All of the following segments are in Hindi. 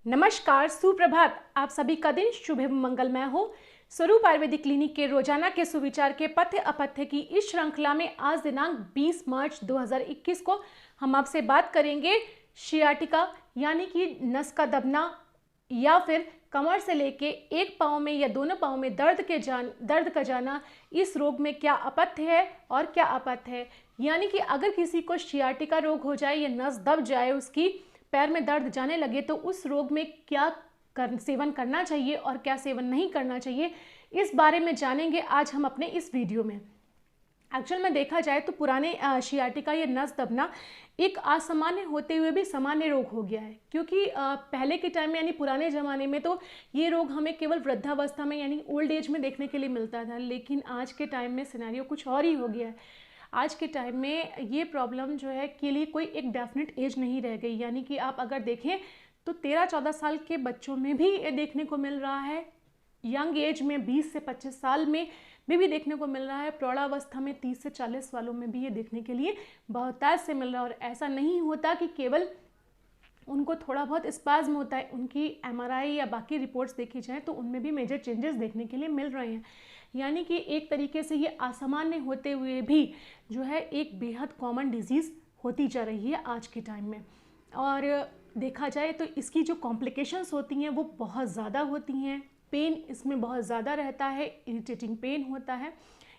नमस्कार, सुप्रभात। आप सभी का दिन शुभ एवं मंगलमय हो। स्वरूप आयुर्वेदिक क्लिनिक के रोजाना के सुविचार के पथ्य अपथ्य की इस श्रृंखला में आज दिनांक 20 मार्च 2021 को हम आपसे बात करेंगे शियाटिका यानी कि नस का दबना या फिर कमर से लेके एक पांव में या दोनों पांव में दर्द का जाना। इस रोग में क्या अपथ्य है और क्या अपथ्य है, यानी कि अगर किसी को शियाटिका रोग हो जाए या नस दब जाए, उसकी पैर में दर्द जाने लगे, तो उस रोग में क्या सेवन करना चाहिए और क्या सेवन नहीं करना चाहिए, इस बारे में जानेंगे आज हम अपने इस वीडियो में। एक्चुअल में देखा जाए तो पुराने शियाटिका या नस दबना एक असामान्य होते हुए भी सामान्य रोग हो गया है, क्योंकि पहले के टाइम में यानी पुराने ज़माने में तो ये रोग हमें केवल वृद्धावस्था में यानी ओल्ड एज में देखने के लिए मिलता था, लेकिन आज के टाइम में सिनेरियो कुछ और ही हो गया है। आज के टाइम में ये प्रॉब्लम जो है के लिए कोई एक डेफिनेट एज नहीं रह गई, यानी कि आप अगर देखें तो 13-14 साल के बच्चों में भी ये देखने को मिल रहा है, यंग एज में 20 से 25 साल में भी देखने को मिल रहा है, प्रौढ़ावस्था में 30 से 40 वालों में भी ये देखने के लिए बहुतायत से मिल रहा है। और ऐसा नहीं होता कि केवल उनको थोड़ा बहुत स्पाज्म होता है, उनकी एमआरआई या बाकी रिपोर्ट्स देखी जाए तो उनमें भी मेजर चेंजेस देखने के लिए मिल रहे हैं। यानी कि एक तरीके से ये असामान्य होते हुए भी जो है एक बेहद कॉमन डिजीज़ होती जा रही है आज के टाइम में। और देखा जाए तो इसकी जो कॉम्प्लिकेशंस होती हैं वो बहुत ज़्यादा होती हैं, पेन इसमें बहुत ज़्यादा रहता है, इरिटेटिंग पेन होता है।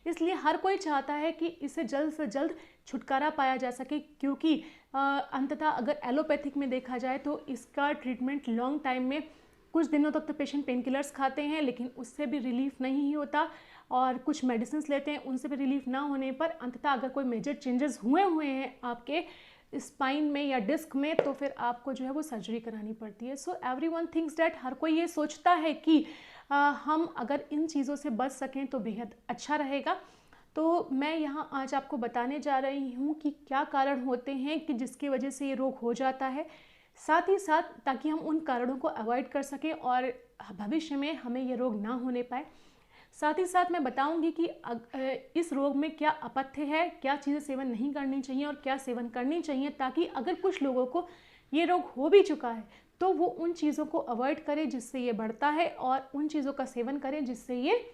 इसलिए हर कोई चाहता है कि इसे जल्द से जल्द छुटकारा पाया जा सके, क्योंकि अंततः अगर एलोपैथिक में देखा जाए तो इसका ट्रीटमेंट लॉन्ग टाइम में कुछ दिनों तक तो पेशेंट पेन किलर्स खाते हैं, लेकिन उससे भी रिलीफ नहीं होता, और कुछ मेडिसिन लेते हैं, उनसे भी रिलीफ ना होने पर अंततः अगर कोई मेजर चेंजेस हुए हैं आपके स्पाइन में या डिस्क में, तो फिर आपको जो है वो सर्जरी करानी पड़ती है। सो एवरीवन थिंक्स डैट, हर कोई ये सोचता है कि हम अगर इन चीज़ों से बच सकें तो बेहद अच्छा रहेगा। तो मैं यहाँ आज आपको बताने जा रही हूँ कि क्या कारण होते हैं कि जिसकी वजह से ये रोग हो जाता है, साथ ही साथ ताकि हम उन कारणों को अवॉइड कर सकें और भविष्य में हमें ये रोग ना होने पाए। साथ ही साथ मैं बताऊंगी कि इस रोग में क्या अपथ्य है, क्या चीज़ें सेवन नहीं करनी चाहिए और क्या सेवन करनी चाहिए, ताकि अगर कुछ लोगों को ये रोग हो भी चुका है तो वो उन चीज़ों को अवॉइड करें जिससे ये बढ़ता है, और उन चीज़ों का सेवन करें जिससे ये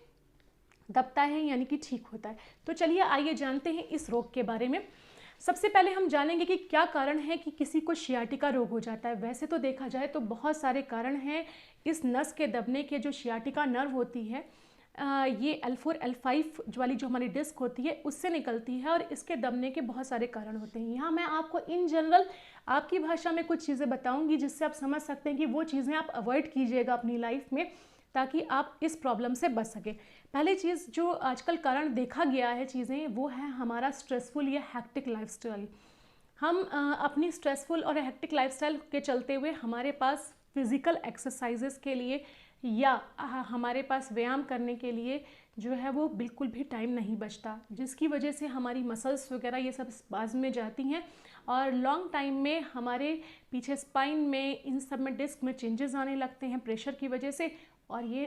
दबता है यानी कि ठीक होता है। तो चलिए आइए जानते हैं इस रोग के बारे में। सबसे पहले हम जानेंगे कि क्या कारण है कि किसी को शियाटिका रोग हो जाता है। वैसे तो देखा जाए तो बहुत सारे कारण हैं इस नस के दबने के। जो शियाटिका नर्व होती है ये L4 L5 वाली जो हमारी डिस्क होती है उससे निकलती है, और इसके दबने के बहुत सारे कारण होते हैं। यहाँ मैं आपको इन जनरल आपकी भाषा में कुछ चीज़ें बताऊंगी जिससे आप समझ सकते हैं कि वो चीज़ें आप अवॉइड कीजिएगा अपनी लाइफ में, ताकि आप इस प्रॉब्लम से बच सकें। पहली चीज़ जो आजकल कारण देखा गया है चीज़ें, वो है हमारा स्ट्रेसफुल या हैक्टिक लाइफस्टाइल। हम अपनी स्ट्रेसफुल और हैक्टिक लाइफस्टाइल के चलते हुए हमारे पास फिज़िकल एक्सरसाइजेस के लिए या हमारे पास व्यायाम करने के लिए जो है वो बिल्कुल भी टाइम नहीं बचता, जिसकी वजह से हमारी मसल्स वगैरह ये सब स्पाज्म में जाती हैं, और लॉन्ग टाइम में हमारे पीछे स्पाइन में इन सब में डिस्क में चेंजेस आने लगते हैं प्रेशर की वजह से, और ये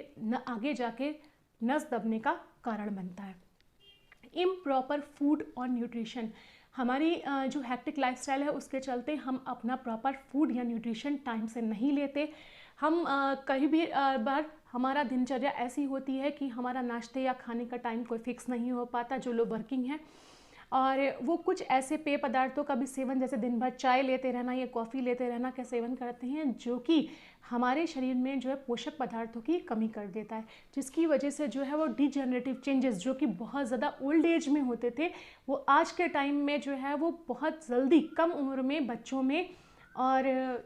आगे जाके नस दबने का कारण बनता है। इम्प्रॉपर फूड और न्यूट्रिशन, हमारी जो हैक्टिक लाइफस्टाइल है उसके चलते हम अपना प्रॉपर फूड या न्यूट्रिशन टाइम से नहीं लेते। हम कहीं भी बार हमारा दिनचर्या ऐसी होती है कि हमारा नाश्ते या खाने का टाइम कोई फिक्स नहीं हो पाता, जो लोग वर्किंग हैं, और वो कुछ ऐसे पेय पदार्थों का भी सेवन, जैसे दिन भर चाय लेते रहना या कॉफ़ी लेते रहना का सेवन करते हैं, जो कि हमारे शरीर में जो है पोषक पदार्थों की कमी कर देता है, जिसकी वजह से जो है वो डिजेनरेटिव चेंजेस जो कि बहुत ज़्यादा ओल्ड एज में होते थे, वो आज के टाइम में जो है वो बहुत जल्दी कम उम्र में बच्चों में और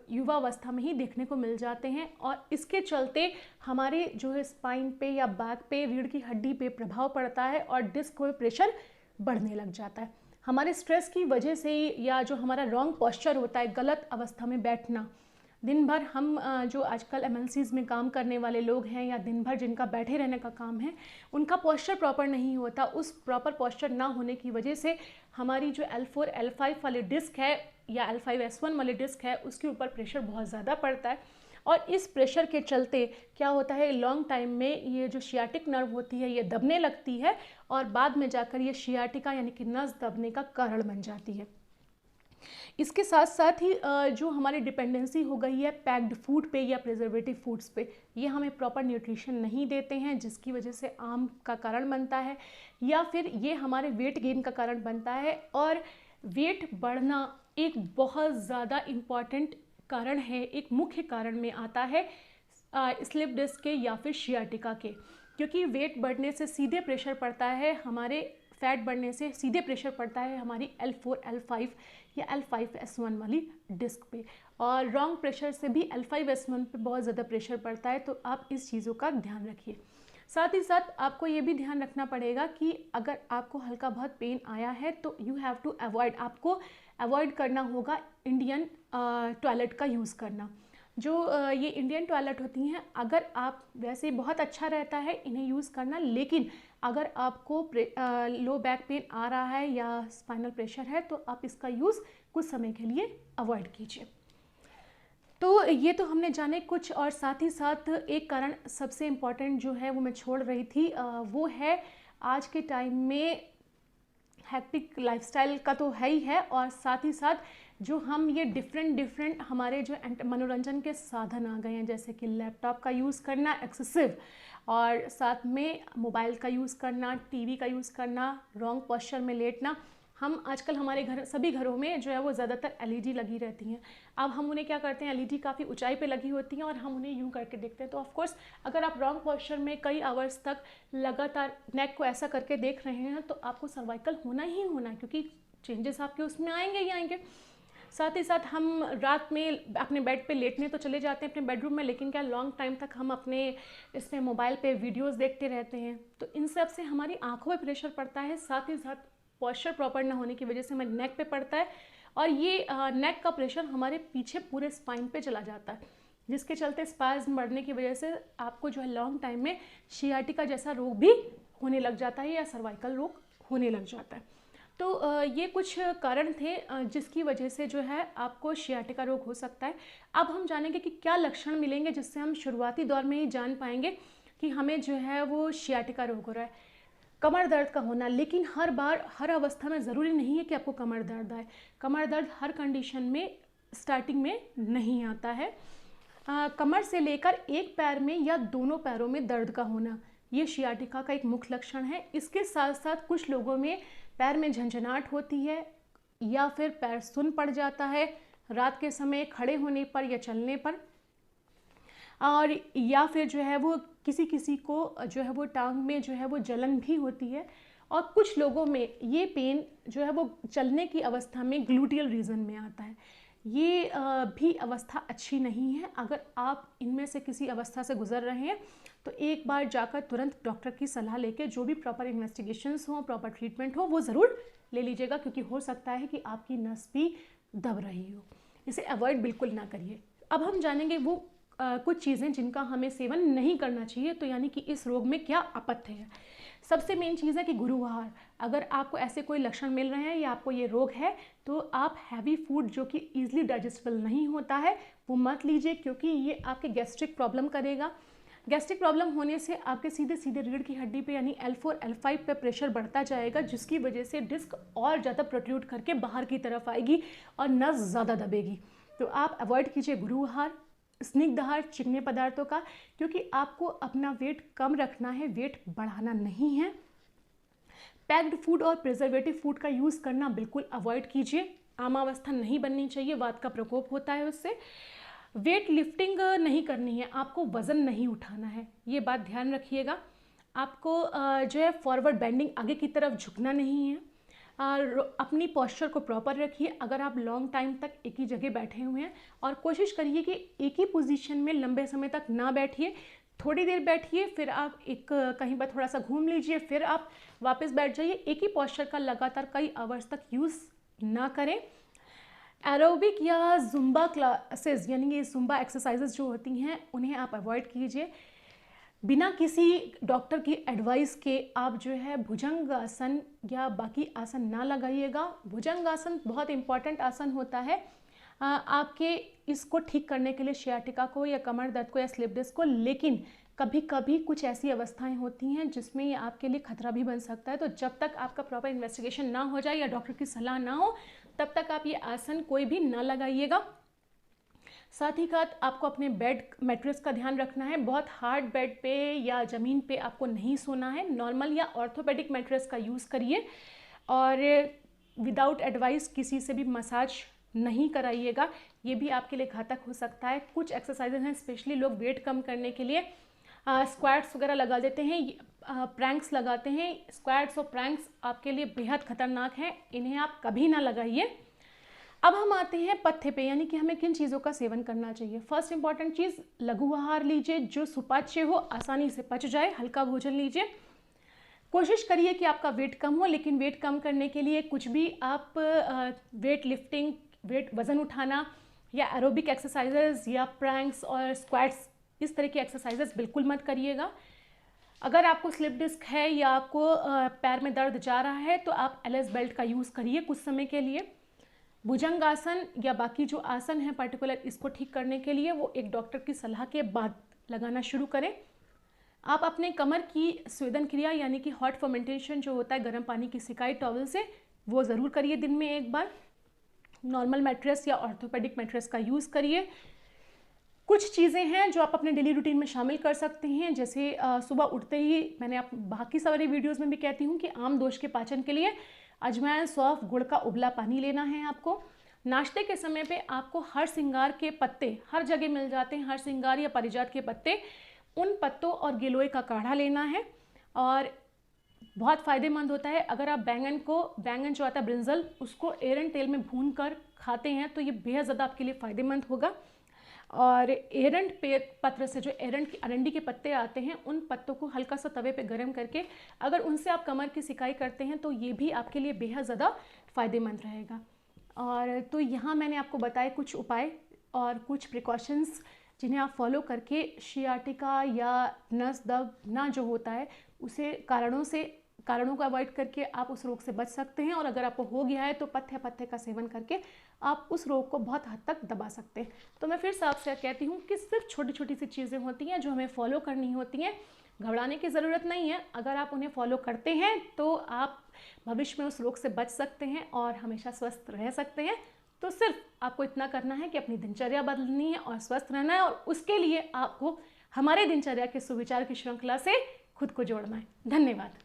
युवावस्था में ही देखने को मिल जाते हैं। और इसके चलते हमारे जो है स्पाइन पे या बैक पे, रीढ़ की हड्डी पे प्रभाव पड़ता है, और डिस्क में प्रेशर बढ़ने लग जाता है। हमारे स्ट्रेस की वजह से या जो हमारा रॉन्ग पोस्चर होता है, गलत अवस्था में बैठना, दिन भर हम जो आजकल MNCs में काम करने वाले लोग हैं या दिन भर जिनका बैठे रहने का काम है, उनका पोस्चर प्रॉपर नहीं होता। उस प्रॉपर पोस्चर ना होने की वजह से हमारी जो L4 L5 वाली डिस्क है या L5S1 वाली डिस्क है, उसके ऊपर प्रेशर बहुत ज़्यादा पड़ता है, और इस प्रेशर के चलते क्या होता है, लॉन्ग टाइम में ये जो शियाटिक नर्व होती है ये दबने लगती है, और बाद में जाकर ये शियाटिका यानी कि नस दबने का कारण बन जाती है। इसके साथ साथ ही जो हमारी डिपेंडेंसी हो गई है पैक्ड फूड पे या प्रिजर्वेटिव फूड्स पे, ये हमें प्रॉपर न्यूट्रिशन नहीं देते हैं, जिसकी वजह से आम का कारण बनता है या फिर ये हमारे वेट गेन का कारण बनता है। और वेट बढ़ना एक बहुत ज़्यादा इम्पॉर्टेंट कारण है, एक मुख्य कारण में आता है स्लिप डिस्क के या फिर शियाटिका के, क्योंकि वेट बढ़ने से सीधे प्रेशर पड़ता है हमारे, फैट बढ़ने से सीधे प्रेशर पड़ता है हमारी L4 L5 या L5S1 वाली डिस्क पे, और रॉन्ग प्रेशर से भी L5S1 पे बहुत ज़्यादा प्रेशर पड़ता है। तो आप इस चीज़ों का ध्यान रखिए। साथ ही साथ आपको ये भी ध्यान रखना पड़ेगा कि अगर आपको हल्का बहुत पेन आया है तो यू हैव टू अवॉइड, आपको अवॉइड करना होगा इंडियन टॉयलेट का यूज़ करना। जो ये इंडियन टॉयलेट होती हैं, अगर आप वैसे बहुत अच्छा रहता है इन्हें यूज़ करना, लेकिन अगर आपको लो बैक पेन आ रहा है या स्पाइनल प्रेशर है तो आप इसका यूज़ कुछ समय के लिए अवॉइड कीजिए। तो ये तो हमने जाने कुछ, और साथ ही साथ एक कारण सबसे इम्पॉर्टेंट जो है वो मैं छोड़ रही थी, वो है आज के टाइम में हैक्टिक लाइफस्टाइल का तो है ही है, और साथ ही साथ जो हम ये डिफरेंट हमारे जो मनोरंजन के साधन आ गए हैं, जैसे कि लैपटॉप का यूज़ करना एक्सेसिव, और साथ में मोबाइल का यूज़ करना, टीवी का यूज़ करना, रॉन्ग पोस्चर में लेटना। हम आजकल हमारे घर, सभी घरों में जो है वो ज़्यादातर एलईडी लगी रहती हैं। अब हम उन्हें क्या करते हैं, एलईडी काफ़ी ऊंचाई पे लगी होती हैं और हम उन्हें यूं करके देखते हैं। तो ऑफ कोर्स अगर आप रॉन्ग पोस्चर में कई आवर्स तक लगातार नेक को ऐसा करके देख रहे हैं तो आपको सर्वाइकल होना ही होना है, क्योंकि चेंजेस आपके उसमें आएंगे ही आएंगे। साथ ही साथ हम रात में अपने बेड पे लेटने तो चले जाते हैं अपने बेडरूम में, लेकिन क्या लॉन्ग टाइम तक हम अपने इसमें मोबाइल पे वीडियोस देखते रहते हैं, तो इन सब से हमारी आंखों पे प्रेशर पड़ता है। साथ ही साथ पोस्चर प्रॉपर ना होने की वजह से हमारे नेक पे पड़ता है, और ये नेक का प्रेशर हमारे पीछे पूरे स्पाइन पे चला जाता है, जिसके चलते स्पाज्म बढ़ने की वजह से आपको जो है लॉन्ग टाइम में शियाटिका जैसा रोग भी होने लग जाता है या सर्वाइकल रोग होने लग जाता है। तो ये कुछ कारण थे जिसकी वजह से जो है आपको शियाटिका रोग हो सकता है। अब हम जानेंगे कि क्या लक्षण मिलेंगे जिससे हम शुरुआती दौर में ही जान पाएंगे कि हमें जो है वो शियाटिका रोग हो रहा है। कमर दर्द का होना, लेकिन हर बार हर अवस्था में ज़रूरी नहीं है कि आपको कमर दर्द आए। कमर दर्द हर कंडीशन में स्टार्टिंग में नहीं आता है। कमर से लेकर एक पैर में या दोनों पैरों में दर्द का होना, ये शियाटिका का एक मुख्य लक्षण है। इसके साथ साथ कुछ लोगों में पैर में झंझनाहट होती है या फिर पैर सुन्न पड़ जाता है रात के समय खड़े होने पर या चलने पर, और या फिर जो है वो किसी को जो है वो टांग में जो है वो जलन भी होती है। और कुछ लोगों में ये पेन जो है वो चलने की अवस्था में ग्लूटियल रीजन में आता है। ये भी अवस्था अच्छी नहीं है। अगर आप इनमें से किसी अवस्था से गुजर रहे हैं तो एक बार जाकर तुरंत डॉक्टर की सलाह लेके जो भी प्रॉपर इन्वेस्टिगेशंस हो, प्रॉपर ट्रीटमेंट हो, वो ज़रूर ले लीजिएगा, क्योंकि हो सकता है कि आपकी नस भी दब रही हो। इसे अवॉइड बिल्कुल ना करिए। अब हम जानेंगे वो कुछ चीज़ें जिनका हमें सेवन नहीं करना चाहिए, तो यानी कि इस रोग में क्या अपथ्य है। सबसे मेन चीज़ है कि गुरु आहार। अगर आपको ऐसे कोई लक्षण मिल रहे हैं या आपको ये रोग है तो आप हैवी फूड जो कि ईजिली डाइजेस्टेबल नहीं होता है वो मत लीजिए, क्योंकि ये आपके गैस्ट्रिक प्रॉब्लम करेगा। गैस्ट्रिक प्रॉब्लम होने से आपके सीधे सीधे रीढ़ की हड्डी पे यानी L4 L5 पे प्रेशर बढ़ता जाएगा, जिसकी वजह से डिस्क और ज़्यादा प्रोट्रूड करके बाहर की तरफ आएगी और नस ज़्यादा दबेगी। तो आप अवॉइड कीजिए गुरु आहार, स्निग्ध आहार, चिकने पदार्थों का, क्योंकि आपको अपना वेट कम रखना है, वेट बढ़ाना नहीं है। पैक्ड फूड और प्रिजर्वेटिव फूड का यूज़ करना बिल्कुल अवॉइड कीजिए। आमावस्था नहीं बननी चाहिए, वात का प्रकोप होता है उससे। वेट लिफ्टिंग नहीं करनी है, आपको वज़न नहीं उठाना है, ये बात ध्यान रखिएगा। आपको जो है फॉरवर्ड बेंडिंग, आगे की तरफ झुकना नहीं है। अपनी पोस्चर को प्रॉपर रखिए। अगर आप लॉन्ग टाइम तक एक ही जगह बैठे हुए हैं, और कोशिश करिए कि एक ही पोजीशन में लंबे समय तक ना बैठिए, थोड़ी देर बैठिए, फिर आप एक कहीं पर थोड़ा सा घूम लीजिए, फिर आप वापस बैठ जाइए। एक ही पोस्चर का लगातार कई आवर्स तक यूज़ ना करें। एरोबिक या जुम्बा क्लासेस यानी कि जुम्बा एक्सरसाइजेज जो होती हैं उन्हें आप अवॉइड कीजिए। बिना किसी डॉक्टर की एडवाइस के आप जो है भुजंग आसन या बाकी आसन ना लगाइएगा। भुजंग आसन बहुत इंपॉर्टेंट आसन होता है आपके इसको ठीक करने के लिए, शियाटिका को या कमर दर्द को या स्लिप डिस्क को। लेकिन कभी कभी कुछ ऐसी अवस्थाएं होती हैं जिसमें ये आपके लिए खतरा भी बन सकता है। तो जब तक आपका प्रॉपर इन्वेस्टिगेशन ना हो जाए या डॉक्टर की सलाह ना हो, तब तक आप ये आसन कोई भी ना लगाइएगा। साथ ही साथ आपको अपने बेड मैट्रेस का ध्यान रखना है। बहुत हार्ड बेड पे या ज़मीन पे आपको नहीं सोना है। नॉर्मल या ऑर्थोपेडिक मैट्रेस का यूज़ करिए और विदाउट एडवाइस किसी से भी मसाज नहीं कराइएगा, ये भी आपके लिए घातक हो सकता है। कुछ एक्सरसाइजेज हैं, स्पेशली लोग वेट कम करने के लिए स्क्वाट्स वगैरह लगा देते हैं, प्रैंक्स लगाते हैं। स्क्वाट्स और प्रैंक्स आपके लिए बेहद खतरनाक हैं, इन्हें आप कभी ना लगाइए। अब हम आते हैं पथ्य पे, यानी कि हमें किन चीज़ों का सेवन करना चाहिए। फर्स्ट इंपॉर्टेंट चीज़, लघु आहार लीजिए जो सुपाच्य हो, आसानी से पच जाए। हल्का भोजन लीजिए। कोशिश करिए कि आपका वेट कम हो, लेकिन वेट कम करने के लिए कुछ भी आप वेट लिफ्टिंग, वज़न उठाना या एरोबिक एक्सरसाइजेज या प्रैंक्स और स्क्वाट्स, इस तरह की एक्सरसाइजेज बिल्कुल मत करिएगा। अगर आपको स्लिप डिस्क है या आपको पैर में दर्द जा रहा है तो आप एलएस बेल्ट का यूज़ करिए कुछ समय के लिए। भुजंग आसन या बाकी जो आसन है पर्टिकुलर इसको ठीक करने के लिए वो एक डॉक्टर की सलाह के बाद लगाना शुरू करें। आप अपने कमर की स्वेदन क्रिया यानी कि हॉट फर्मेंटेशन जो होता है गर्म पानी की सिकाई टॉवल से, वो ज़रूर करिए दिन में एक बार। नॉर्मल मैट्रेस या ऑर्थोपेडिक मैट्रेस का यूज़ करिए। कुछ चीज़ें हैं जो आप अपने डेली रूटीन में शामिल कर सकते हैं, जैसे सुबह उठते ही, मैंने आप बाकी सारे वीडियोस में भी कहती हूँ कि आम दोष के पाचन के लिए अजवाइन, सौंफ, गुड़ का उबला पानी लेना है आपको। नाश्ते के समय पे आपको हर सिंगार के पत्ते हर जगह मिल जाते हैं, हर सिंगार या पारिजात के पत्ते, उन पत्तों और गिलोय का काढ़ा लेना है और बहुत फ़ायदेमंद होता है। अगर आप बैंगन जो आता है ब्रिंजल, उसको एरंड तेल में भून कर खाते हैं तो ये बेहद ज़्यादा आपके लिए फ़ायदेमंद होगा। और एरंड पत्र से, जो अरंडी के पत्ते आते हैं, उन पत्तों को हल्का सा तवे पे गर्म करके अगर उनसे आप कमर की सिकाई करते हैं तो ये भी आपके लिए बेहद ज़्यादा फ़ायदेमंद रहेगा। और तो यहाँ मैंने आपको बताए कुछ उपाय और कुछ प्रिकॉशंस जिन्हें आप फॉलो करके शियाटिका या नस दबना जो होता है उसे कारणों को अवॉइड करके आप उस रोग से बच सकते हैं। और अगर आपको हो गया है तो पथ्य का सेवन करके आप उस रोग को बहुत हद तक दबा सकते हैं। तो मैं फिर से आपसे कहती हूँ कि सिर्फ छोटी छोटी सी चीज़ें होती हैं जो हमें फॉलो करनी होती हैं, घबराने की ज़रूरत नहीं है। अगर आप उन्हें फॉलो करते हैं तो आप भविष्य में उस रोग से बच सकते हैं और हमेशा स्वस्थ रह सकते हैं। तो सिर्फ आपको इतना करना है कि अपनी दिनचर्या बदलनी है और स्वस्थ रहना है, और उसके लिए आपको हमारे दिनचर्या के सुविचार की श्रृंखला से खुद को जोड़ना है। धन्यवाद।